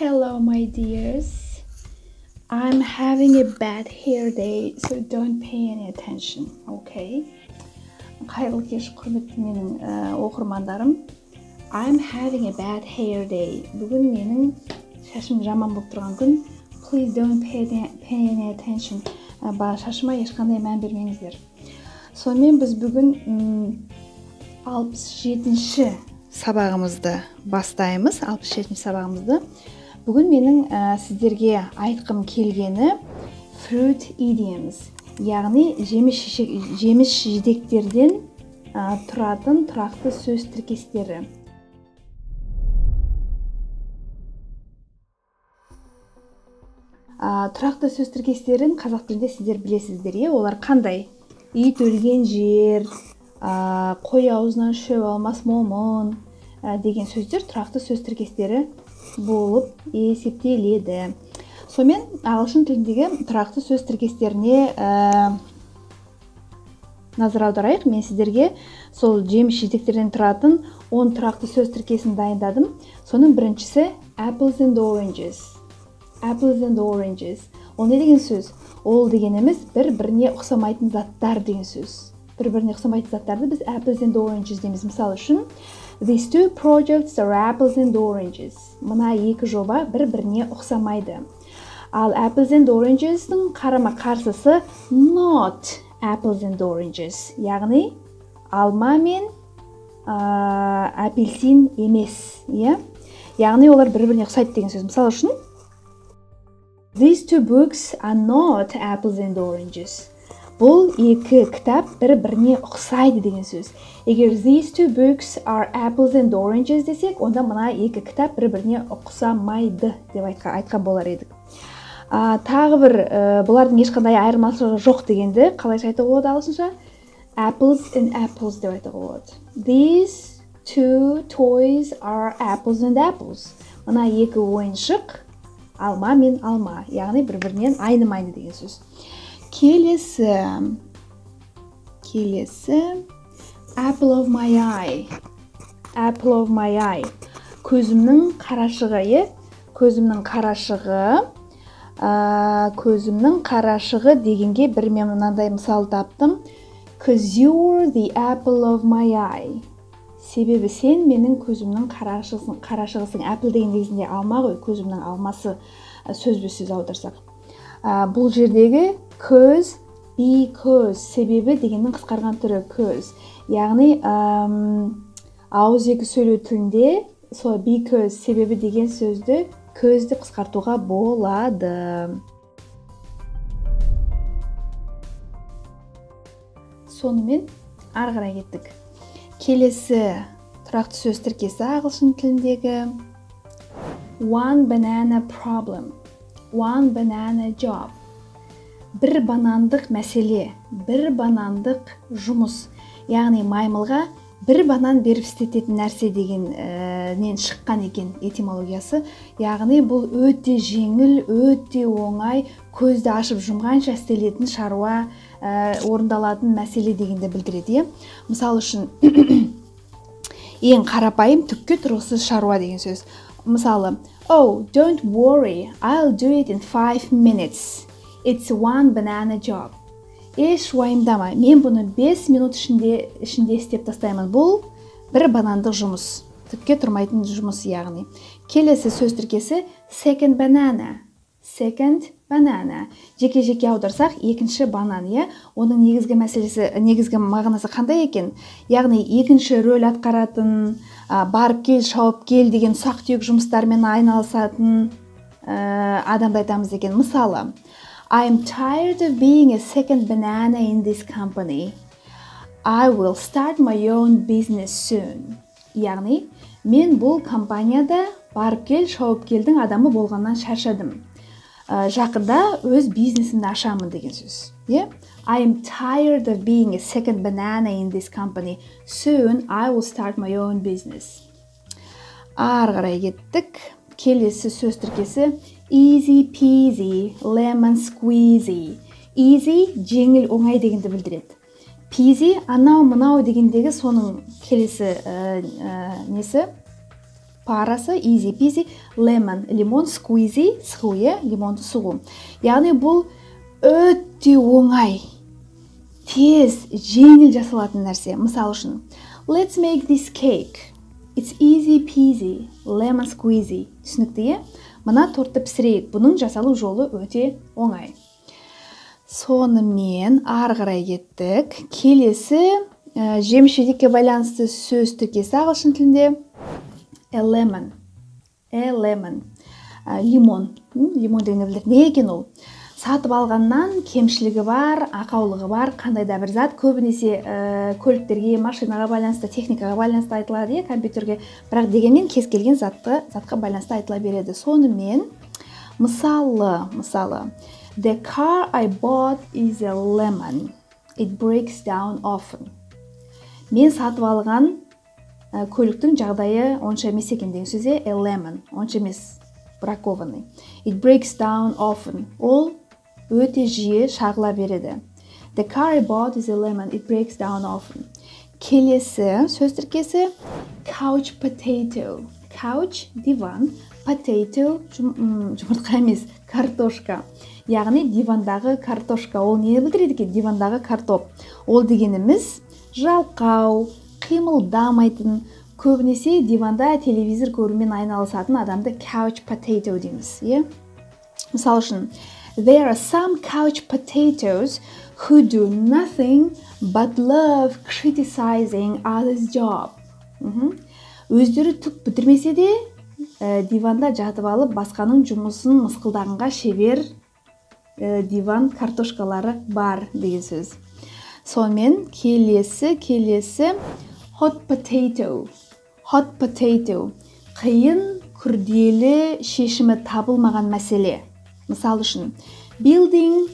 Hello, my dears. I'm having a bad hair day, so don't pay any attention, okay? Қайырлы кеш, құрметті менің оқырмандарым. I'm having a bad hair day. Бүгін менің шашым жаман болып тұрған күн. Please don't pay any attention. Шашыма ешқандай мән бермеңіздер. Сонымен біз бүгін 67-ші сабағымызды бастаймыз. 67-ші сабағымызды. Бүгін менің сіздерге айтқым келгені fruit idioms, яғни жеміс жидектерден тұратын тұрақты сөз тіркестері. Тұрақты сөз тіркестерін қазақ тілінде сіздер білесіздер, олар қандай? Ит өлген жер, қой аузынан шөп алмас момын деген сөздер тұрақты сөз тіркестері болып есептеледі. Сонымен ағылшын тіліндегі тұрақты сөз тіркестеріне назар аударайық. Мен сіздерге сол жеміс жидектерден тұратын 10 тұрақты сөз тіркесін дайындадым. Соның біріншісі apples and oranges. Apples and oranges. Ол не деген сөз? Ол дегеніміз бір-біріне ұқсамайтын заттар деген сөз. Бір-біріне ұқсамайтын заттарды біз apples and oranges дейміз. Мысалы үшін, these two projects are apples and oranges. Мына екі жоба бір-біріне ұқсамайды. Ал apples and oranges'ның қарама-қарсысы not apples and oranges. Яғни, алма мен апельсин емес. Яғни, олар бір-біріне ұқсайды деген сөз. Мысалы үшін, these two books are not apples and oranges. Бұл екі кітап бір-біріне ұқсайды деген сөз. Егер these two books are apples and oranges десек, онда мына екі кітап бір-біріне ұқсамайды деп айтқан болар едік. Тағы бір бұлардың ешқандай айырмашылығы жоқ дегенді қалайша айтуға болады ағылшынша? Apples and apples деп айтуға болады. These two toys are apples and apples. Мына екі ойыншық алма мен алма, яғни бір-бірінен айнымайды деген сөз. Келесі apple of my eye. Apple of my eye. Көзімнің қарашығы, көзімнің қарашығы дегенге бір мен мынандай мысал таптым. Cause you're the apple of my eye. Себебі сен менің көзімнің қарашығысың. Apple деген негізінде алма ғой, көзімнің алмасы сөзбе-сөз аударсақ. Бұл жердегі көз, because, себебі дегеннің қысқарған түрі көз. Яғни, ауызекі сөйлеу тілінде because, себебі деген сөзді көзді қысқартуға болады. Сонымен ары қарай кеттік. Келесі тұрақты сөз тіркесі ағылшын тіліндегі one banana problem. One banana job. Бір банандық мәселе, бір банандық жұмыс. Яғни маймылға бір банан беріп істететін нәрсе дегеннен шыққан екен этимологиясы. Яғни бұл өте жеңіл, өте оңай, көзді ашып жұмғанша істелетін шаруа, орындалатын мәселе дегенді білдіреді. Мысалы үшін ең қарапайым түкке тұрғысыз шаруа деген сөз. Мысалы, oh, don't worry, I'll do it in 5 minutes. It's one banana job. Еш уайымдама, мен бұны 5 минут ішінде істеп тастаймын. Бұл бір банандық жұмыс. Түкке тұрмайтын жұмыс яғни. Келесі сөз тіркесі second banana. Second banana. Жеке-жеке аударсақ, екінші банан, оның негізгі мағынасы қандай екен? Яғни, екінші рөл атқаратын, барып кел, шауып кел деген ұсақ-түйек жұмыстармен айналысатын адамды айтамыз екен. Мысалы, I'm tired of being a second banana in this company. I will start my own business soon. Яғни, мен бұл компанияда барып кел, шауып келдің адамы болғаннан шаршадым. Жақында өз бизнесімді ашамын деген сөз. I'm tired of being a second banana in this company. Soon I will start my own business. Ары қарай кеттік. Келесі сөз тіркесі easy peasy, lemon squeezy. Easy, жеңіл, оңай дегенді білдіреді. Peasy, анау-мынау дегендегі соның келесі несі парасы easy peasy, lemon лимон, squeezy сығу, лимонды сығу. Яғни бұл өте оңай, тез, жеңіл жасалатын нәрсе. Мысал үшін, let's make this cake. It's easy peasy, lemon squeezy. Түсінікті, Мына тортты пісірейік. Бұның жасалу жолы өте оңай. Сонымен ары қарай кеттік. Келесі жеміс-жидекке байланысты сөз тіркесі ағылшын тілінде a lemon. Лимон. Лимон дегенді білдік. Не екен ол? Сатып алғаннан кемшілігі бар, ақаулығы бар, қандай да бір зат. Көбінесе көліктерге, машинаға байланысты, техникаға байланысты айтылады, компьютерге. Бірақ дегенмен кез келген затқа байланысты айтыла береді. Сонымен, мысалы, the car I bought is a lemon. It breaks down often. Мен сатып алған көліктің жағдайы онша емес екен деген сөзде a lemon. Онша емес, бракованный. It breaks down often. Ол өте жиі шағыла береді. The car I bought is a lemon. It breaks down often. Келесі сөз тіркесі couch potato. Couch – диван, potato – жұмыртқа емес, картошка. Яғни дивандағы картошка. Ол не білдіреді екен? Дивандағы картоп. Ол дегеніміз жалқау, қимылдамайтын, көбінесе диванда телевизор көрумен айналысатын адамды couch potato дейміз. Мысал үшін, there are some couch potatoes who do nothing but love criticizing others' job. Өздері түк бітірмесе де, диванда жатып алып, басқаның жұмысын мысқылдағанға шебер диван картошкалары бар деген сөз. Сонымен келесі hot potato. Hot potato. Қиын, күрделі, шешімі табылмаған мәселе. Мысал үшін, building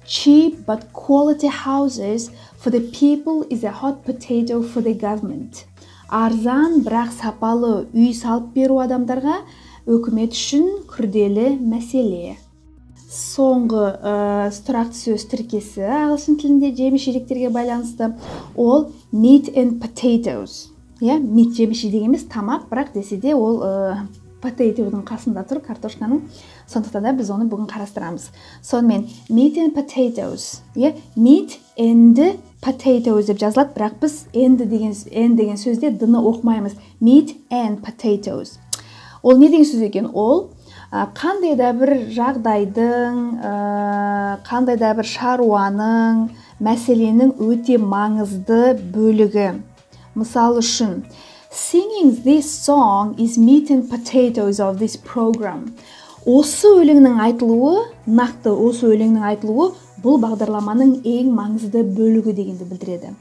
cheap but quality houses for the people is a hot potato for the government. Арзан, бірақ сапалы үй салып беру адамдарға өкімет үшін күрделі мәселе. Соңғы тұрақты сөз тіркесі ағылшын тілінде жеміс-жидектерге байланысты ол meat and potatoes. Meat жеміс-жидек емес, тамақ, бірақ десе де ол potato-ның қасында тұр, картошканың. Сондықтан да біз оны бүгін қарастырамыз. Сонымен meat and potatoes. Meat and potatoes деп жазылады, бірақ біз and деген сөзде д-ны оқымаймыз. Meat and potatoes. Ол не деген сөз екен? Ол қандай да бір жағдайдың, қандай да бір шаруаның, мәселенің өте маңызды бөлігі. Мысал үшін, singing this song is meat and potatoes of this program. Осы өлеңнің айтылуы, нақты осы өлеңнің айтылуы бұл бағдарламаның ең маңызды бөлігі дегенді білдіреді.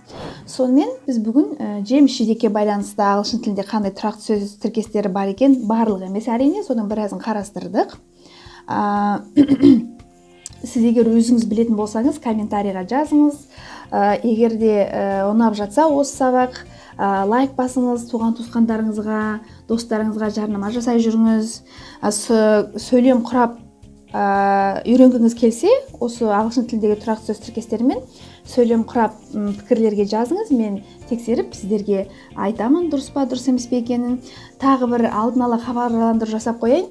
Сонымен біз бүгін жеміс-жидекке байланысты ағылшын тілінде қандай тұрақты сөз тіркестері бар екен, барлығы емес әрине, соның біразын қарастырдық. Сіз егер өзіңіз білетін болсаңыз, комментарийға жазыңыз. Егер де ұнап жатса осы сабақ, лайк басыңыз, туған-туысқандарыңызға, достарыңызға жарнама жасай жүріңіз. Сөйлем құрап үйренгіңіз келсе, осы ағылшын тіліндегі тұрақты сөз тіркестерімен сөйлем құрап пікірлерге жазыңыз. Мен тексеріп сіздерге айтамын, дұрыс па, дұрыс емес пе екенін. Тағы бір алдын ала хабарландыру жасап қояйын.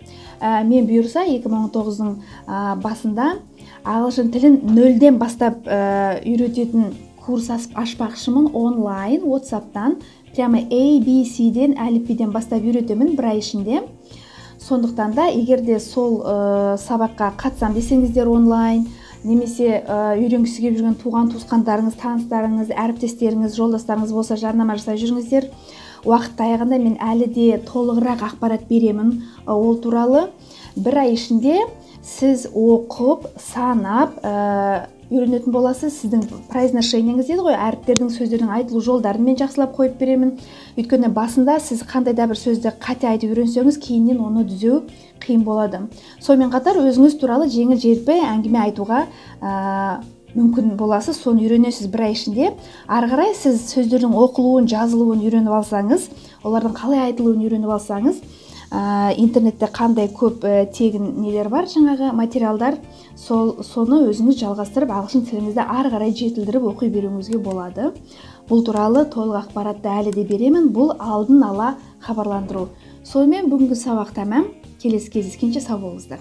Мен бұйырса 2019-ның басында ағылшын тілін 0-ден бастап үйрететін курс ашпақшымын онлайн, WhatsApp-тан. Прямо ABC-ден, әліпбиден бастап үйретемін бір ай ішінде. Сондықтан да, егер де сол сабаққа қатысам десеңіздер онлайн, немесе үйренгісі келіп жүрген туған-туысқандарыңыз, таныстарыңыз, әріптестеріңіз, жолдастарыңыз болса жарнама жасай жүріңіздер. Уақыт аяғында мен әлі де толығырақ ақпарат беремін ол туралы. Бір ай ішінде сіз оқып, санап, үйренетін боласыз. Сіздің произношениеңіз дейді ғой, әріптердің, сөздердің айтылу жолдарын мен жақсылап қойып беремін. Өйткені басында сіз қандай да бір сөзді қате айтып үйренсеңіз, кейіннен оны түзеу қиын болады. Сонымен қатар өзіңіз туралы жеңіл-желпі әңгіме айтуға мүмкін боласыз. Соны үйренесіз бір ай ішінде. Ары қарай сіз сөздердің оқылуын, жазылуын үйреніп алсаңыз, олардың қалай айтылуын үйреніп алсаңыз, интернетте қандай көп тегін нелер бар, жаңағы материалдар, соны өзіңіз жалғастырып, ағылшын тіліңізді ары қарай жетілдіріп оқи беруіңізге болады. Бұл туралы толық ақпаратты әлі де беремін. Бұл алдын ала хабарландыру. сонымен бүгінгі сабақ тәмам. Келесі кездескенше сау болыңыздар.